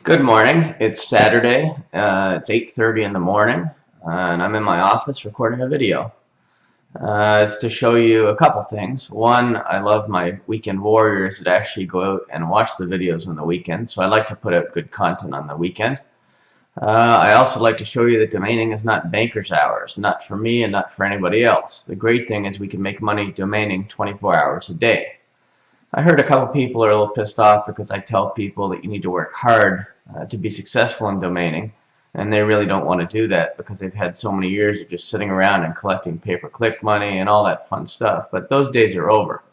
Good morning. It's Saturday. It's 8:30 in the morning, and I'm in my office recording a video. It's to show you a couple things. One, I love my weekend warriors that actually go out and watch the videos on the weekend, so I like to put out good content on the weekend. I also like to show you that domaining is not banker's hours, not for me and not for anybody else. The great thing is we can make money domaining 24 hours a day. I heard a couple people are a little pissed off because I tell people that you need to work hard to be successful in domaining, and they really don't want to do that because they've had so many years of just sitting around and collecting pay-per-click money and all that fun stuff. But those days are over.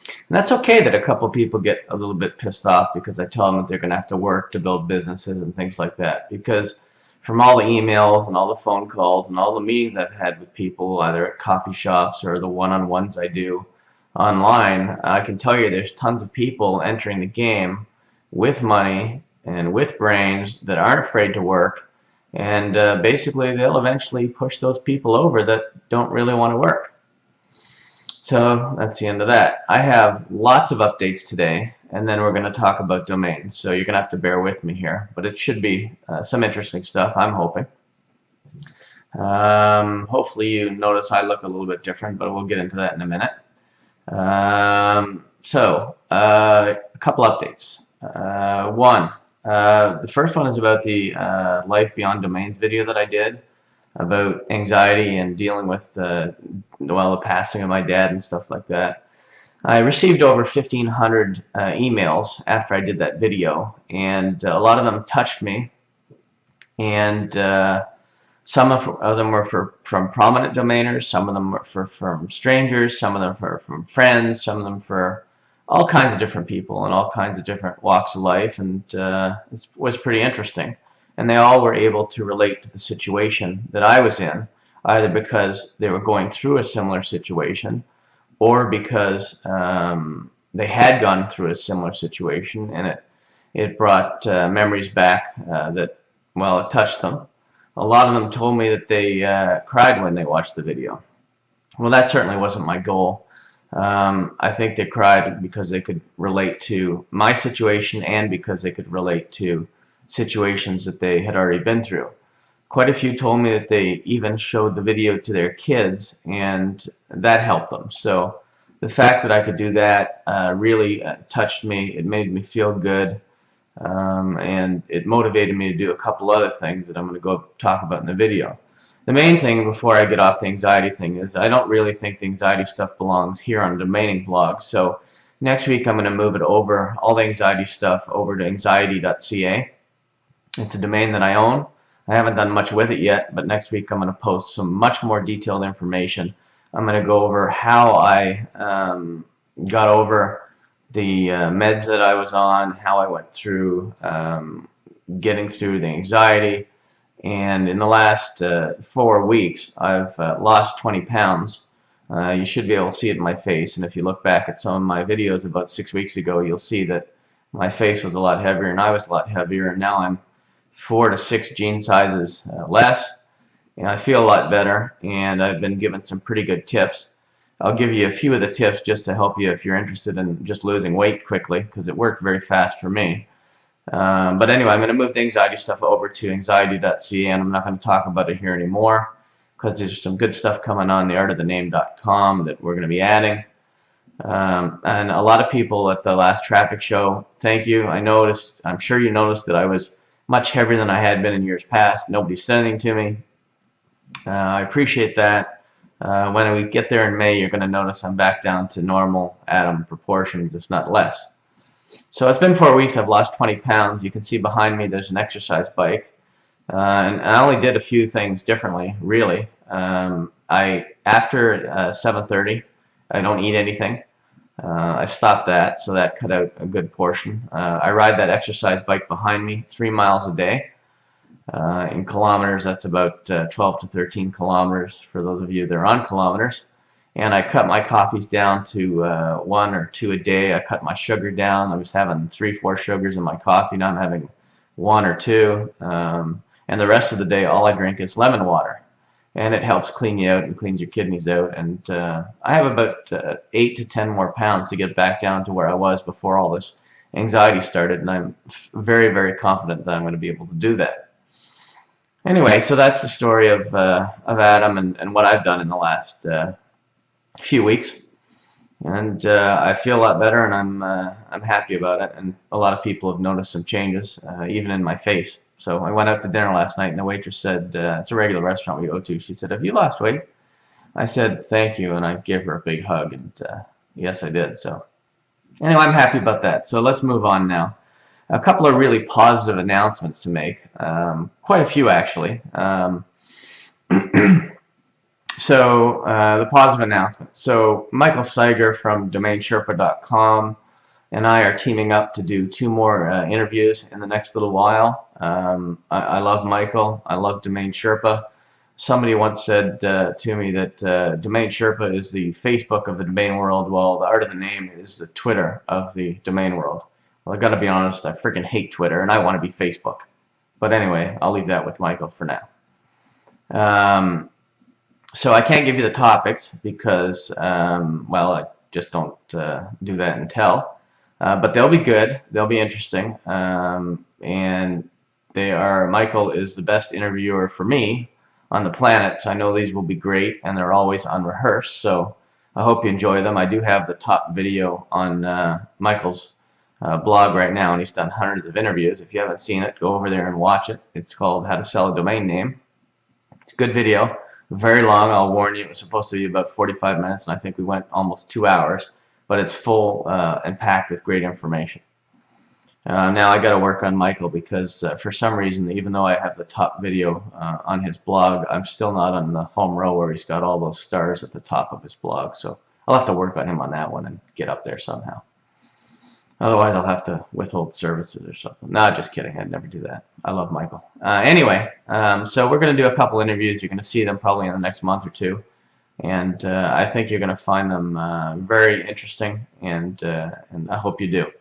And that's okay that a couple people get a little bit pissed off because I tell them that they're going to have to work to build businesses and things like that. Because from all the emails and all the phone calls and all the meetings I've had with people, either at coffee shops or the one-on-ones I do online, I can tell you there's tons of people entering the game with money and with brains that aren't afraid to work, and basically they'll eventually push those people over that don't really want to work. So that's the end of that. I have lots of updates today, and then we're going to talk about domains, so you're going to have to bear with me here, but it should be some interesting stuff, I'm hoping. Hopefully you notice I look a little bit different, but we'll get into that in a minute. A couple updates. The first one is about the Life Beyond Domains video that I did about anxiety and dealing with the passing of my dad and stuff like that. I received over 1,500 emails after I did that video, and a lot of them touched me, and some of them were from prominent domainers, some of them were from strangers, some of them were from friends, some of them for all kinds of different people and all kinds of different walks of life, and it was pretty interesting. And they all were able to relate to the situation that I was in, either because they were going through a similar situation or because they had gone through a similar situation, and it brought memories back that, well, it touched them. A lot of them told me that they cried when they watched the video. Well, that certainly wasn't my goal. I think they cried because they could relate to my situation and because they could relate to situations that they had already been through. Quite a few told me that they even showed the video to their kids, and that helped them. So the fact that I could do that really touched me. It made me feel good. And it motivated me to do a couple other things that I'm going to go talk about in the video. The main thing before I get off the anxiety thing is I don't really think the anxiety stuff belongs here on the domaining blog. So next week I'm going to move it over, all the anxiety stuff, over to anxiety.ca. It's a domain that I own. I haven't done much with it yet, but next week I'm going to post some much more detailed information. I'm going to go over how I got over the meds that I was on, how I went through getting through the anxiety, and in the last 4 weeks I've lost 20 pounds. You should be able to see it in my face, and if you look back at some of my videos about 6 weeks ago, you'll see that my face was a lot heavier and I was a lot heavier, and now I'm 4 to 6 jean sizes less, and I feel a lot better, and I've been given some pretty good tips. I'll give you a few of the tips just to help you if you're interested in just losing weight quickly, because it worked very fast for me. But anyway, I'm going to move the anxiety stuff over to anxiety.ca, and I'm not going to talk about it here anymore because there's some good stuff coming on theartofthename.com that we're going to be adding. And a lot of people at the last traffic show, thank you. I'm sure you noticed that I was much heavier than I had been in years past. Nobody said anything to me. I appreciate that. When we get there in May, you're going to notice I'm back down to normal atom proportions, if not less. So it's been 4 weeks. I've lost 20 pounds. You can see behind me there's an exercise bike. And I only did a few things differently, really. After 7:30, I don't eat anything. I stopped that, so that cut out a good portion. I ride that exercise bike behind me 3 miles a day. In kilometers, that's about 12 to 13 kilometers for those of you that are on kilometers. And I cut my coffees down to 1 or 2 a day. I cut my sugar down. I was having 3, 4 sugars in my coffee. Now I'm having 1 or 2. And the rest of the day, all I drink is lemon water. And it helps clean you out and cleans your kidneys out. And I have about 8 to 10 more pounds to get back down to where I was before all this anxiety started, and I'm very, very confident that I'm going to be able to do that. Anyway, so that's the story of Adam and what I've done in the last few weeks, and I feel a lot better, and I'm happy about it. And a lot of people have noticed some changes, even in my face. So I went out to dinner last night, and the waitress said, "It's a regular restaurant we go to." She said, "Have you lost weight?" I said, "Thank you," and I gave her a big hug, and yes, I did. So anyway, I'm happy about that. So let's move on now. A couple of really positive announcements to make. Quite a few, actually. So the positive announcements. So Michael Seiger from DomainSherpa.com and I are teaming up to do 2 more interviews in the next little while. I love Michael. I love Domain Sherpa. Somebody once said to me that Domain Sherpa is the Facebook of the domain world, while the Art of the Name is the Twitter of the domain world. Well, I gotta be honest, I freaking hate Twitter, and I want to be Facebook. But anyway, I'll leave that with Michael for now. So I can't give you the topics because, well, I just don't do that and tell. But they'll be good. They'll be interesting. And they are. Michael is the best interviewer for me on the planet, so I know these will be great, and they're always unrehearsed. So I hope you enjoy them. I do have the top video on Michael's blog right now, and he's done hundreds of interviews. If you haven't seen it, go over there and watch it. It's called How to Sell a Domain Name. It's a good video. Very long, I'll warn you. It was supposed to be about 45 minutes, and I think we went almost 2 hours, but it's full and packed with great information. Now I got to work on Michael because for some reason, even though I have the top video on his blog, I'm still not on the home row where he's got all those stars at the top of his blog. So I'll have to work on him on that one and get up there somehow. Otherwise, I'll have to withhold services or something. No, just kidding. I'd never do that. I love Michael. Anyway, so we're going to do a couple interviews. You're going to see them probably in the next month or two. And I think you're going to find them very interesting, and I hope you do.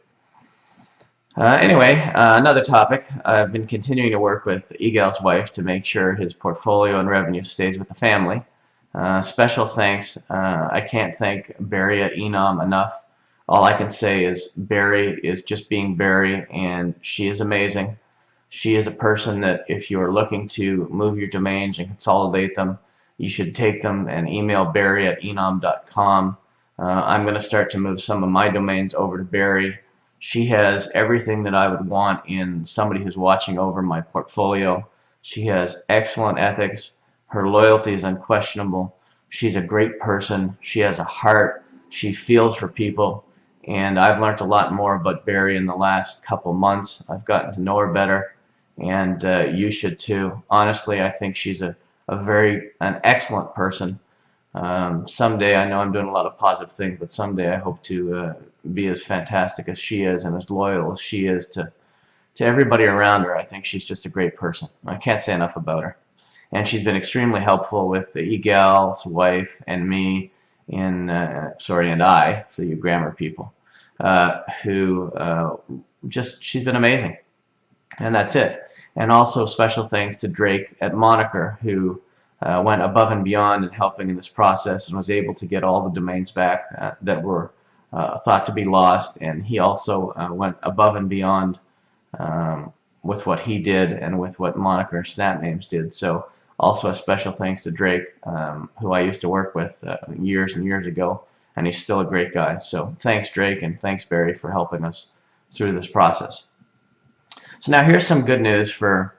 Anyway, another topic. I've been continuing to work with Egal's wife to make sure his portfolio and revenue stays with the family. Special thanks. I can't thank Barry at Enom enough. All I can say is Barry is just being Barry, and she is amazing. She is a person that if you are looking to move your domains and consolidate them, you should take them and email Barry at enom.com. I'm going to start to move some of my domains over to Barry. She has everything that I would want in somebody who's watching over my portfolio. She has excellent ethics. Her loyalty is unquestionable. She's a great person. She has a heart. She feels for people. And I've learned a lot more about Barry in the last couple months. I've gotten to know her better, and you should too. Honestly, I think she's an excellent person. Someday, I know I'm doing a lot of positive things, but someday I hope to be as fantastic as she is and as loyal as she is to everybody around her. I think she's just a great person. I can't say enough about her. And she's been extremely helpful with the Egal's wife and me and I, for you grammar people, she's been amazing. And that's it. And also special thanks to Drake at Moniker, who went above and beyond in helping in this process and was able to get all the domains back that were thought to be lost. And he also went above and beyond with what he did and with what Moniker and Snap Names did. So also a special thanks to Drake, who I used to work with years and years ago, and he's still a great guy. So thanks, Drake, and thanks, Barry, for helping us through this process. So now here's some good news for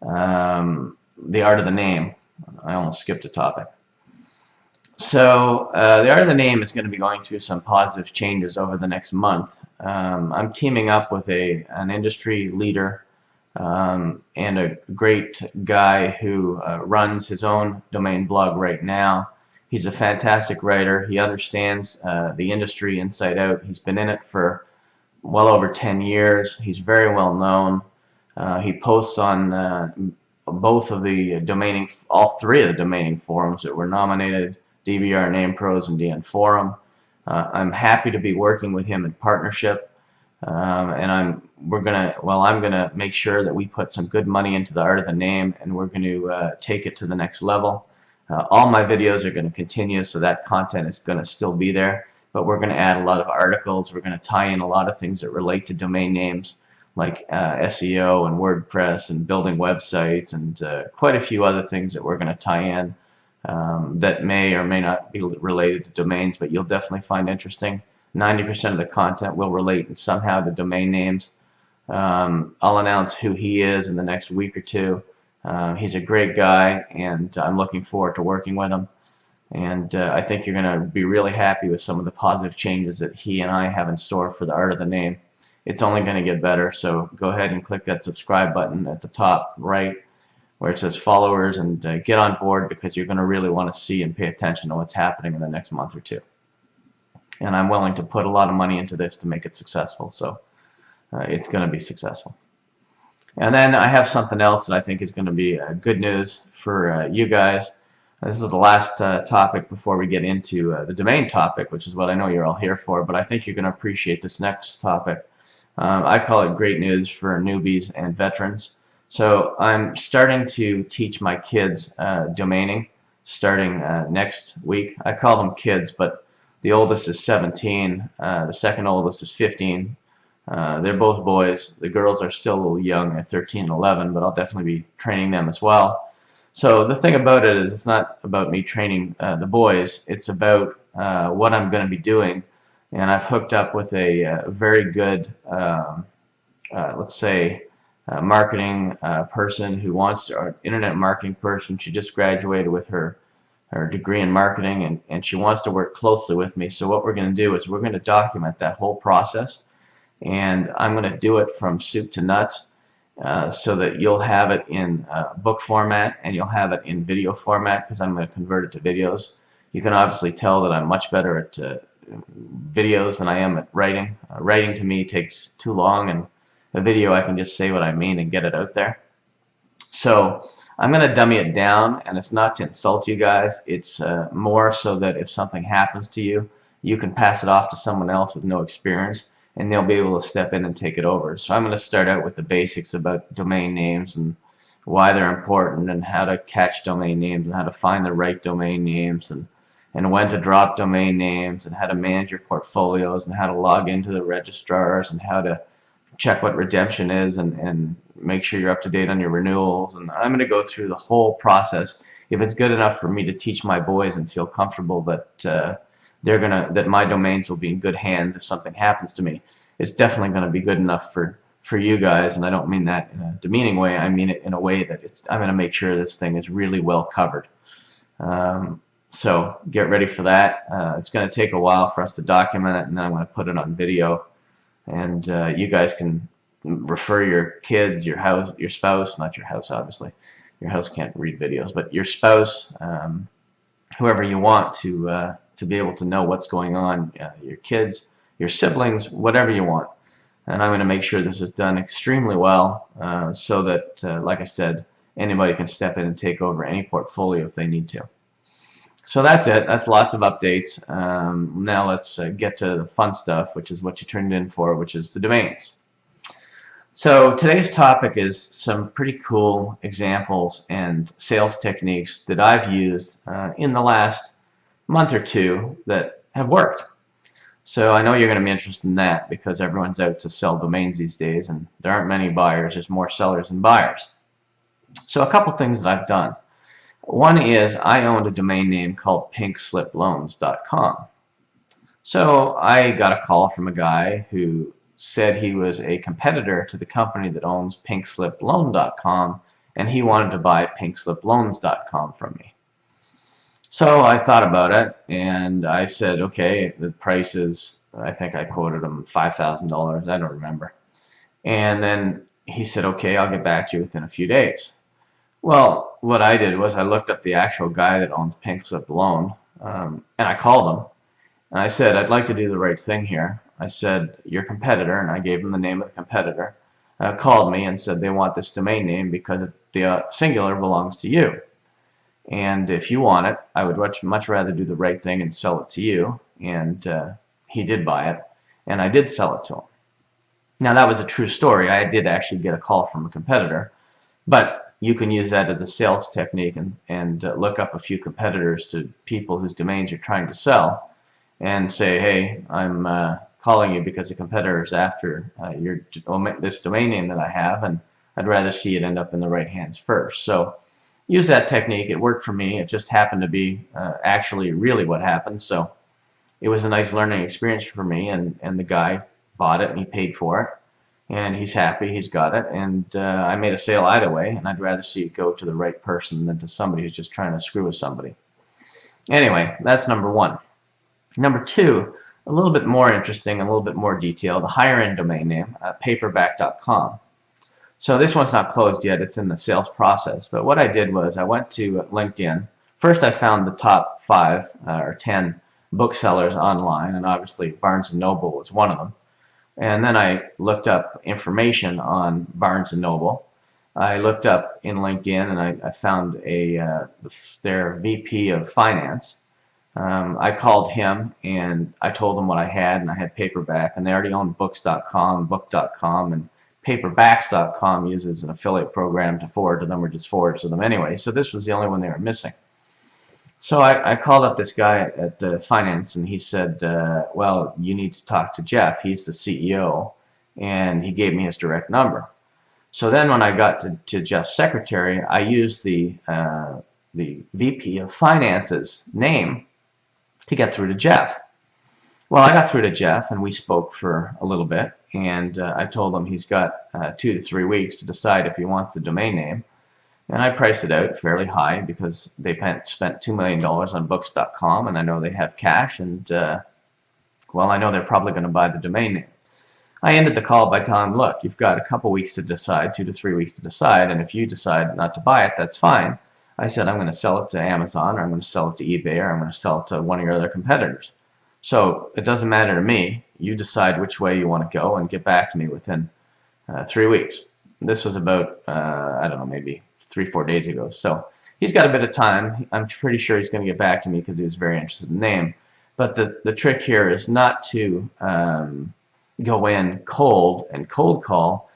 the Art of the Name. I almost skipped a topic. So the Art of the Name is going to be going through some positive changes over the next month. I'm teaming up with an industry leader and a great guy who runs his own domain blog right now. He's a fantastic writer. He understands the industry inside out. He's been in it for well over 10 years. He's very well known. He posts on both of the all 3 of the domaining forums that were nominated, DBR, Name Pros, and DN Forum. I'm happy to be working with him in partnership, and I'm gonna make sure that we put some good money into the Art of the Name, and we're going to take it to the next level. All my videos are going to continue, so that content is going to still be there. but we're going to add a lot of articles. We're going to tie in a lot of things that relate to domain names, like SEO and WordPress and building websites, and quite a few other things that we're going to tie in that may or may not be related to domains, but you'll definitely find interesting. 90% of the content will relate somehow to domain names. I'll announce who he is in the next week or two. He's a great guy, and I'm looking forward to working with him. And I think you're going to be really happy with some of the positive changes that he and I have in store for the art of the name. It's only going to get better, so go ahead and click that subscribe button at the top right where it says followers, and get on board, because you're going to really want to see and pay attention to what's happening in the next month or two. And I'm willing to put a lot of money into this to make it successful, so it's going to be successful. And then I have something else that I think is going to be good news for you guys. This is the last topic before we get into the domain topic, which is what I know you're all here for, but I think you're going to appreciate this next topic. I call it great news for newbies and veterans. So I'm starting to teach my kids domaining starting next week. I call them kids, but the oldest is 17, the second oldest is 15. They're both boys. The girls are still a little young, they're 13 and 11, but I'll definitely be training them as well. So the thing about it is, it's not about me training the boys, it's about what I'm going to be doing. And I've hooked up with a very good, let's say, marketing person who wants to, or internet marketing person. She just graduated with her degree in marketing, and she wants to work closely with me. So what we're going to do is we're going to document that whole process, and I'm going to do it from soup to nuts, so that you'll have it in book format and you'll have it in video format, because I'm going to convert it to videos. You can obviously tell that I'm much better at videos than I am at writing. Writing to me takes too long, and a video I can just say what I mean and get it out there. So I'm going to dummy it down, and it's not to insult you guys, it's more so that if something happens to you, you can pass it off to someone else with no experience, and they'll be able to step in and take it over. So I'm going to start out with the basics about domain names and why they're important, and how to catch domain names, and how to find the right domain names, and when to drop domain names, and how to manage your portfolios, and how to log into the registrars, and how to check what redemption is, and make sure you're up to date on your renewals. And I'm going to go through the whole process. If it's good enough for me to teach my boys and feel comfortable that that my domains will be in good hands if something happens to me, it's definitely going to be good enough for you guys. And I don't mean that in a demeaning way. I mean it in a way that I'm going to make sure this thing is really well covered. So get ready for that. It's going to take a while for us to document it, and then I'm going to put it on video, and you guys can refer your kids, your house, your spouse, not your house obviously, your house can't read videos, but your spouse, whoever you want to be able to know what's going on, your kids, your siblings, whatever you want. And I'm going to make sure this is done extremely well, so that, like I said, anybody can step in and take over any portfolio if they need to. So that's it. That's lots of updates. Now let's get to the fun stuff, which is what you turned in for, which is the domains. So today's topic is some pretty cool examples and sales techniques that I've used in the last month or two that have worked. So I know you're going to be interested in that, because everyone's out to sell domains these days, and there aren't many buyers. There's more sellers than buyers. So a couple things that I've done. One is I owned a domain name called pinkslipploans.com. So I got a call from a guy who said he was a competitor to the company that owns pinkslipploan.com, and he wanted to buy pinkslipploans.com from me. So I thought about it, and I said, okay, the price is, I think I quoted him $5,000, I don't remember. And then he said, okay, I'll get back to you within a few days. Well, what I did was I looked up the actual guy that owns Pink Slip Loan, and I called him, and I said, I'd like to do the right thing here. I said, your competitor, and I gave him the name of the competitor, called me and said they want this domain name because the singular belongs to you. And if you want it, I would much rather do the right thing and sell it to you. And he did buy it, and I did sell it to him. Now, that was a true story. I did actually get a call from a competitor, but you can use that as a sales technique and look up a few competitors to people whose domains you're trying to sell, and say, hey, I'm calling you because a competitor is after this domain name that I have, and I'd rather see it end up in the right hands first. So use that technique. It worked for me. It just happened to be actually really what happened. So it was a nice learning experience for me, and the guy bought it and he paid for it, and he's happy, he's got it, and I made a sale either way, and I'd rather see it go to the right person than to somebody who's just trying to screw with somebody. Anyway, that's number one. Number two, a little bit more interesting, a little bit more detailed, a higher end domain name, paperback.com. So this one's not closed yet, it's in the sales process, but what I did was I went to LinkedIn. First I found the top 5 or 10 booksellers online, and obviously Barnes & Noble was one of them. And then I looked up information on Barnes & Noble. I looked up in LinkedIn, and I found their VP of finance. I called him and I told him what I had, and I had paperback, and they already owned books.com, book.com, and paperbacks.com uses an affiliate program to forward to them, or just forwards to them anyway. So this was the only one they were missing. So I called up this guy at the finance, and he said, well, you need to talk to Jeff. He's the CEO, and he gave me his direct number. So then when I got to Jeff's secretary, I used the VP of finance's name to get through to Jeff. Well, I got through to Jeff, and we spoke for a little bit, and I told him he's got 2 to 3 weeks to decide if he wants the domain name. And I priced it out fairly high because they spent $2 million on books.com, and I know they have cash, and well, I know they're probably going to buy the domain name. I ended the call by telling him, look, you've got a couple weeks to decide, 2 to 3 weeks to decide, and if you decide not to buy it, that's fine. I said, I'm going to sell it to Amazon, or I'm going to sell it to eBay, or I'm going to sell it to one of your other competitors. So it doesn't matter to me. You decide which way you want to go and get back to me within 3 weeks. This was about, I don't know, maybe 3-4 days ago. So he's got a bit of time. I'm pretty sure he's going to get back to me because he was very interested in the name. But the trick here is not to go in cold and cold call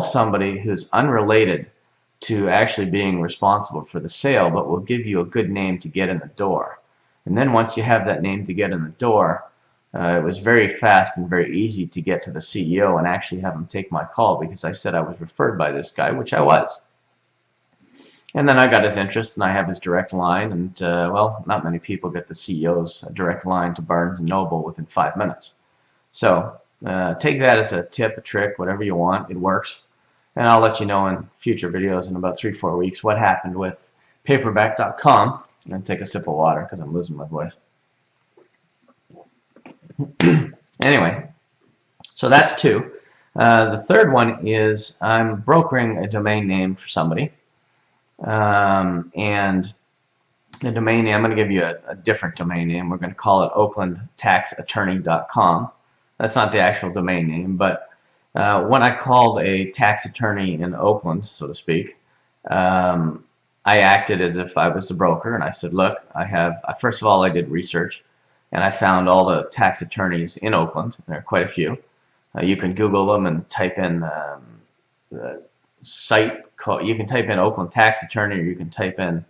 somebody who's unrelated to actually being responsible for the sale, but will give you a good name to get in the door. And then once you have that name to get in the door, it was very fast and very easy to get to the CEO and actually have him take my call, because I said I was referred by this guy, which I was. And then I got his interest, and I have his direct line, and well, not many people get the CEO's direct line to Barnes & Noble within 5 minutes. So take that as a tip, a trick, whatever you want. It works. And I'll let you know in future videos in about 3-4 weeks what happened with paperback.com. And take a sip of water because I'm losing my voice. Anyway, so that's 2. The third one is I'm brokering a domain name for somebody. And the domain name, I'm going to give you a different domain name. We're going to call it oaklandtaxattorney.com. That's not the actual domain name, but when I called a tax attorney in Oakland, so to speak, I acted as if I was the broker, and I said, look, first of all, I did research, and I found all the tax attorneys in Oakland. There are quite a few. You can Google them and type in the site. You can type in Oakland tax attorney, or you can type in,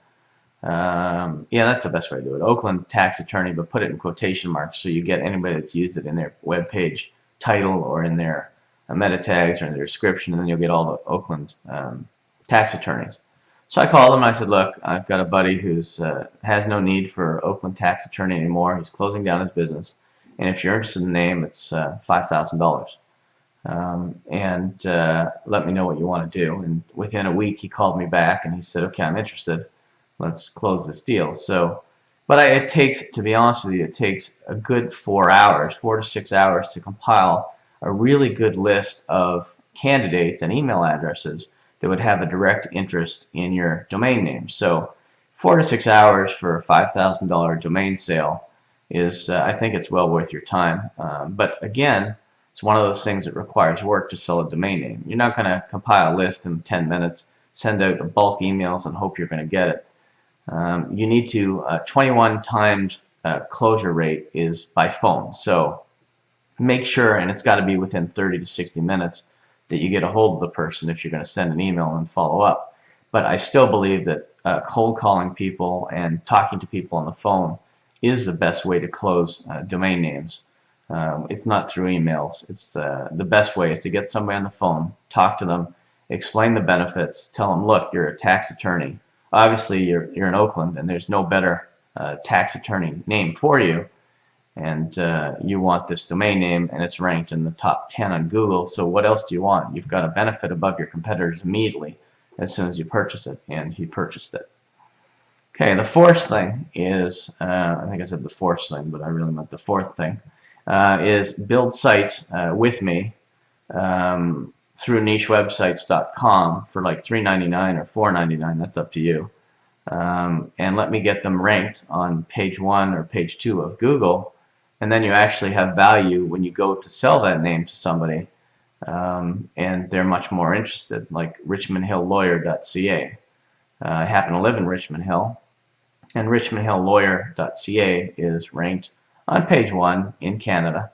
yeah, that's the best way to do it, Oakland tax attorney, but put it in quotation marks so you get anybody that's used it in their web page title or in their meta tags or in their description, and then you'll get all the Oakland tax attorneys. So I called him and I said, look, I've got a buddy who's has no need for Oakland tax attorney anymore. He's closing down his business, and if you're interested in the name, it's $5,000. And let me know what you want to do. And within a week, he called me back and he said, okay, I'm interested. Let's close this deal. So, but it takes, to be honest with you, it takes a good 4 hours, 4 to 6 hours to compile a really good list of candidates and email addresses that would have a direct interest in your domain name. So 4 to 6 hours for a $5,000 domain sale is, I think it's well worth your time. But again, it's one of those things that requires work to sell a domain name. You're not going to compile a list in 10 minutes, send out bulk emails, and hope you're going to get it. You need to, 21 times closure rate is by phone. So make sure, and it's got to be within 30 to 60 minutes, that you get a hold of the person if you're going to send an email and follow up. But I still believe that cold calling people and talking to people on the phone is the best way to close domain names. It's not through emails. It's the best way is to get somebody on the phone, talk to them, explain the benefits, tell them, look, you're a tax attorney. Obviously, you're in Oakland, and there's no better tax attorney name for you, and you want this domain name, and it's ranked in the top 10 on Google. So what else do you want? You've got a benefit above your competitors immediately as soon as you purchase it, and he purchased it. Okay, the fourth thing is, I think I said the fourth thing, but I really meant the fourth thing, is build sites with me through nichewebsites.com for like $3.99 or $4.99, that's up to you. And let me get them ranked on page 1 or page 2 of Google, and then you actually have value when you go to sell that name to somebody, and they're much more interested, like richmondhilllawyer.ca. I happen to live in Richmond Hill, and richmondhilllawyer.ca is ranked on page 1 in Canada,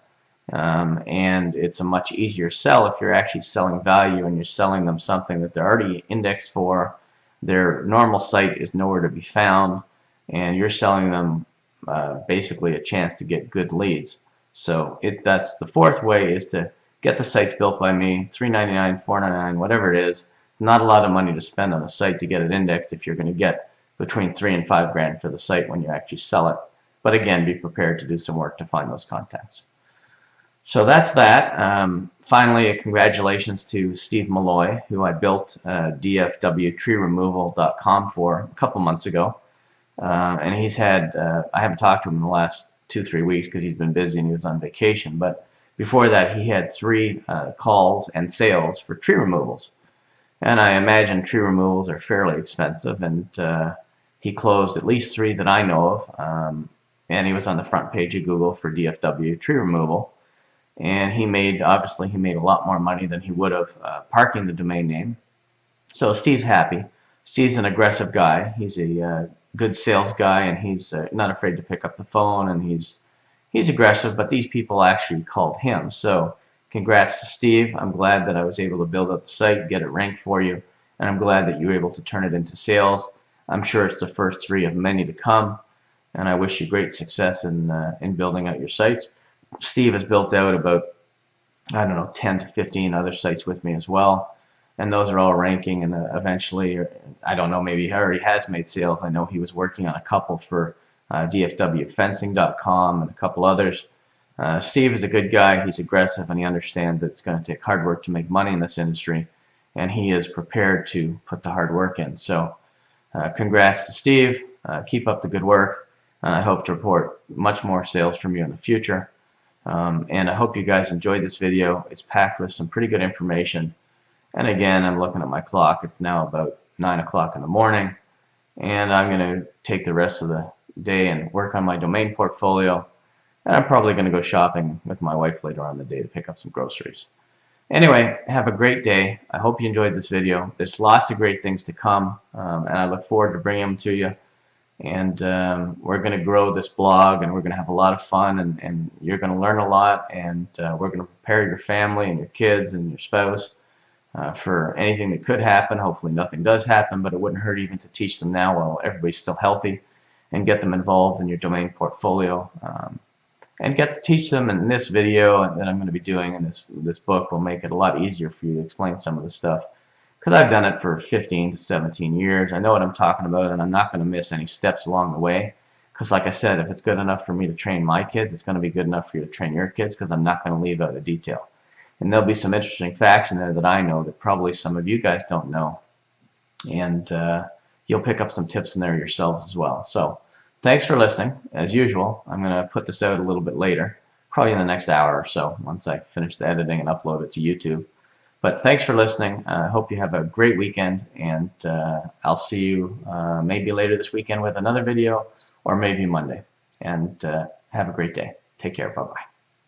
and it's a much easier sell if you're actually selling value and you're selling them something that they're already indexed for. Their normal site is nowhere to be found, and you're selling them basically a chance to get good leads. So that's the fourth way, is to get the sites built by me, $3.99, $4.99, whatever it is. It's not a lot of money to spend on a site to get it indexed if you're going to get between $3 and $5 grand for the site when you actually sell it. But again, be prepared to do some work to find those contacts. So that's that. Finally, congratulations to Steve Malloy, who I built dfwtreeremoval.com for a couple months ago. And he's had, I haven't talked to him in the last 2-3 weeks because he's been busy and he was on vacation. But before that, he had 3 calls and sales for tree removals. And I imagine tree removals are fairly expensive, and he closed at least 3 that I know of. And he was on the front page of Google for DFW tree removal. And obviously he made a lot more money than he would have parking the domain name. So Steve's happy. Steve's an aggressive guy. He's a good sales guy, and he's not afraid to pick up the phone, and he's aggressive, but these people actually called him. So congrats to Steve. I'm glad that I was able to build up the site, get it ranked for you, and I'm glad that you were able to turn it into sales. I'm sure it's the first 3 of many to come, and I wish you great success in building out your sites. Steve has built out about, I don't know, 10 to 15 other sites with me as well, and those are all ranking, and eventually, I don't know, maybe he already has made sales. I know he was working on a couple for dfwfencing.com and a couple others. Steve is a good guy. He's aggressive, and he understands that it's going to take hard work to make money in this industry, and he is prepared to put the hard work in. So congrats to Steve. Keep up the good work, and I hope to report much more sales from you in the future. And I hope you guys enjoyed this video. It's packed with some pretty good information. And again, I'm looking at my clock. It's now about 9 o'clock in the morning, and I'm going to take the rest of the day and work on my domain portfolio. And I'm probably going to go shopping with my wife later on in the day to pick up some groceries. Anyway, have a great day. I hope you enjoyed this video. There's lots of great things to come, and I look forward to bringing them to you. And we're going to grow this blog, and we're going to have a lot of fun, and you're going to learn a lot, and we're going to prepare your family and your kids and your spouse for anything that could happen. Hopefully nothing does happen, but it wouldn't hurt even to teach them now while everybody's still healthy, and get them involved in your domain portfolio, and teach them in this video that I'm going to be doing, and this book will make it a lot easier for you to explain some of this stuff, because I've done it for 15 to 17 years. I know what I'm talking about, and I'm not going to miss any steps along the way, because like I said, if it's good enough for me to train my kids, it's going to be good enough for you to train your kids, because I'm not going to leave out a detail. And there'll be some interesting facts in there that I know that probably some of you guys don't know, and you'll pick up some tips in there yourselves as well. So thanks for listening. As usual, I'm going to put this out a little bit later, probably in the next hour or so, once I finish the editing and upload it to YouTube. But thanks for listening. I hope you have a great weekend, and I'll see you maybe later this weekend with another video, or maybe Monday. And have a great day. Take care. Bye-bye.